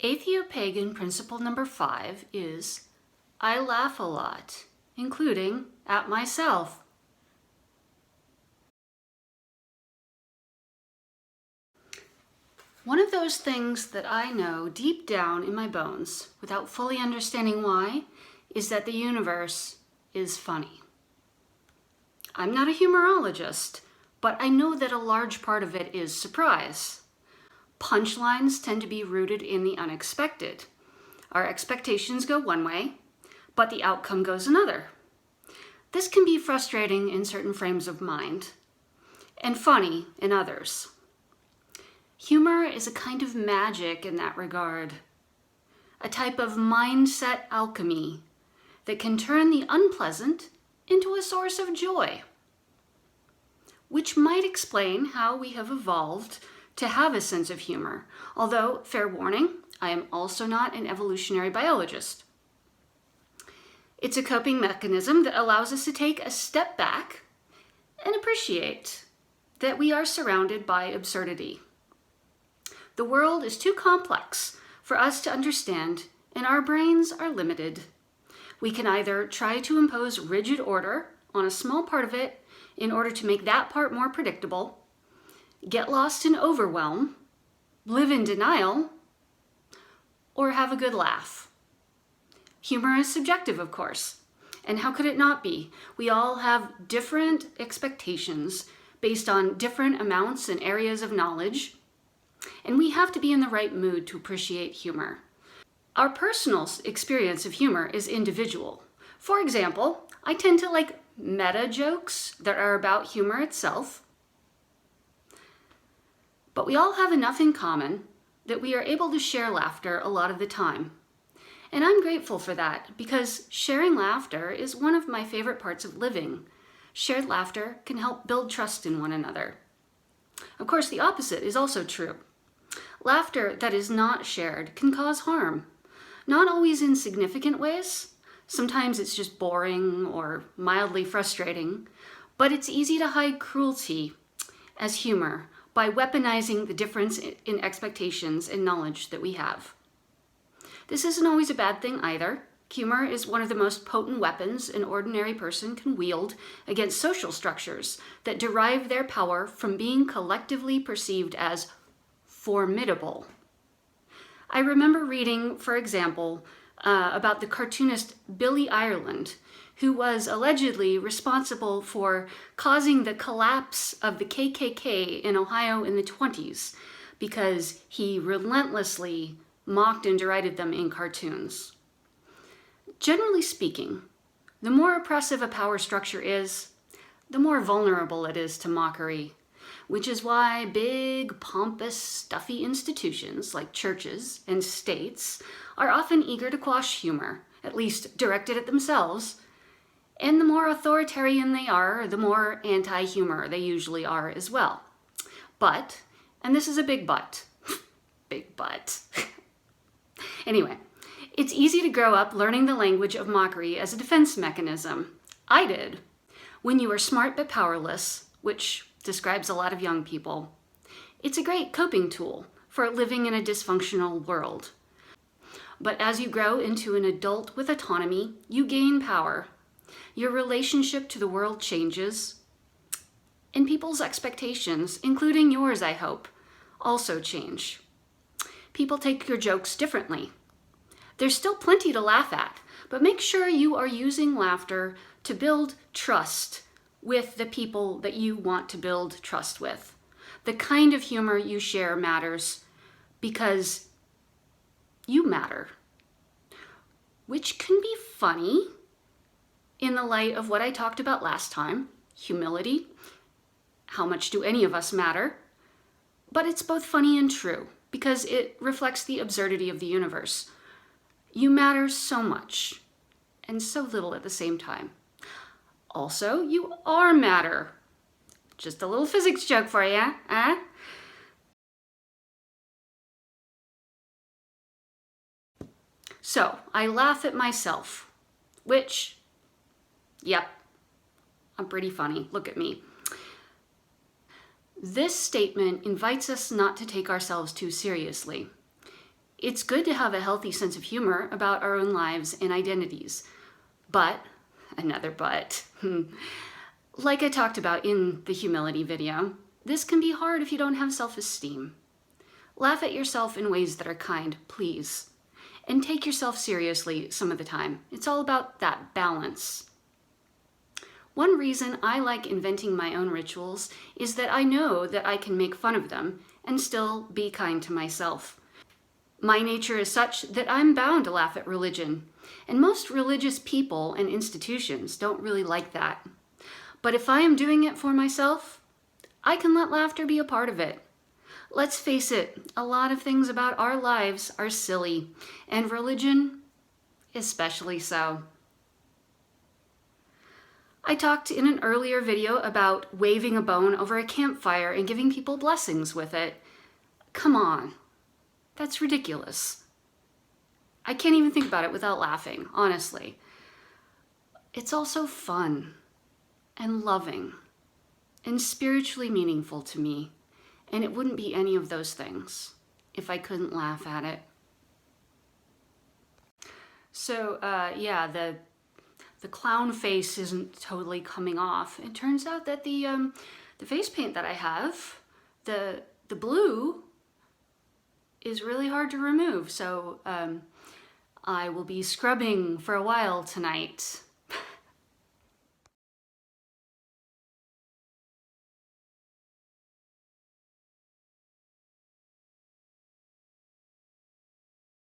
Atheopagan principle number 5 is, I laugh a lot, including at myself. One of those things that I know deep down in my bones, without fully understanding why, is that the universe is funny. I'm not a humorologist, but I know that a large part of it is surprise. Punchlines tend to be rooted in the unexpected. Our expectations go one way, but the outcome goes another. This can be frustrating in certain frames of mind, and funny in others. Humor is a kind of magic in that regard, a type of mindset alchemy that can turn the unpleasant into a source of joy, which might explain how we have evolved to have a sense of humor, although, fair warning, I am also not an evolutionary biologist. It's a coping mechanism that allows us to take a step back and appreciate that we are surrounded by absurdity. The world is too complex for us to understand, and our brains are limited. We can either try to impose rigid order on a small part of it in order to make that part more predictable, get lost in overwhelm, live in denial, or have a good laugh. Humor is subjective, of course, and how could it not be? We all have different expectations based on different amounts and areas of knowledge, and we have to be in the right mood to appreciate humor. Our personal experience of humor is individual. For example, I tend to like meta jokes that are about humor itself, but we all have enough in common that we are able to share laughter a lot of the time. And I'm grateful for that because sharing laughter is one of my favorite parts of living. Shared laughter can help build trust in one another. Of course, the opposite is also true. Laughter that is not shared can cause harm, not always in significant ways. Sometimes it's just boring or mildly frustrating, but it's easy to hide cruelty as humor by weaponizing the difference in expectations and knowledge that we have. This isn't always a bad thing either. Humor is one of the most potent weapons an ordinary person can wield against social structures that derive their power from being collectively perceived as formidable. I remember reading, for example, about the cartoonist Billy Ireland, who was allegedly responsible for causing the collapse of the KKK in Ohio in the 1920s because he relentlessly mocked and derided them in cartoons. Generally speaking, the more oppressive a power structure is, the more vulnerable it is to mockery, which is why big, pompous, stuffy institutions like churches and states are often eager to quash humor, at least directed at themselves. And the more authoritarian they are, the more anti-humor they usually are as well. But, and this is a big but, big but. Anyway, it's easy to grow up learning the language of mockery as a defense mechanism. I did. When you are smart but powerless, which describes a lot of young people, it's a great coping tool for living in a dysfunctional world. But as you grow into an adult with autonomy, you gain power. Your relationship to the world changes, and people's expectations, including yours, I hope, also change. People take your jokes differently. There's still plenty to laugh at, but make sure you are using laughter to build trust with the people that you want to build trust with. The kind of humor you share matters because you matter, which can be funny in the light of what I talked about last time, humility. How much do any of us matter? But it's both funny and true because it reflects the absurdity of the universe. You matter so much and so little at the same time. Also, you are matter. Just a little physics joke for you, eh? So, I laugh at myself, which, yep, I'm pretty funny. Look at me. This statement invites us not to take ourselves too seriously. It's good to have a healthy sense of humor about our own lives and identities. But, another but, like I talked about in the humility video, this can be hard if you don't have self-esteem. Laugh at yourself in ways that are kind, please. And take yourself seriously some of the time. It's all about that balance. One reason I like inventing my own rituals is that I know that I can make fun of them and still be kind to myself. My nature is such that I'm bound to laugh at religion, and most religious people and institutions don't really like that. But if I am doing it for myself, I can let laughter be a part of it. Let's face it, a lot of things about our lives are silly, and religion especially so. I talked in an earlier video about waving a bone over a campfire and giving people blessings with it. Come on, that's ridiculous. I can't even think about it without laughing, honestly. It's also fun and loving and spiritually meaningful to me, and it wouldn't be any of those things if I couldn't laugh at it. So, yeah, the clown face isn't totally coming off. It turns out that the face paint that I have, the blue, is really hard to remove. So I will be scrubbing for a while tonight.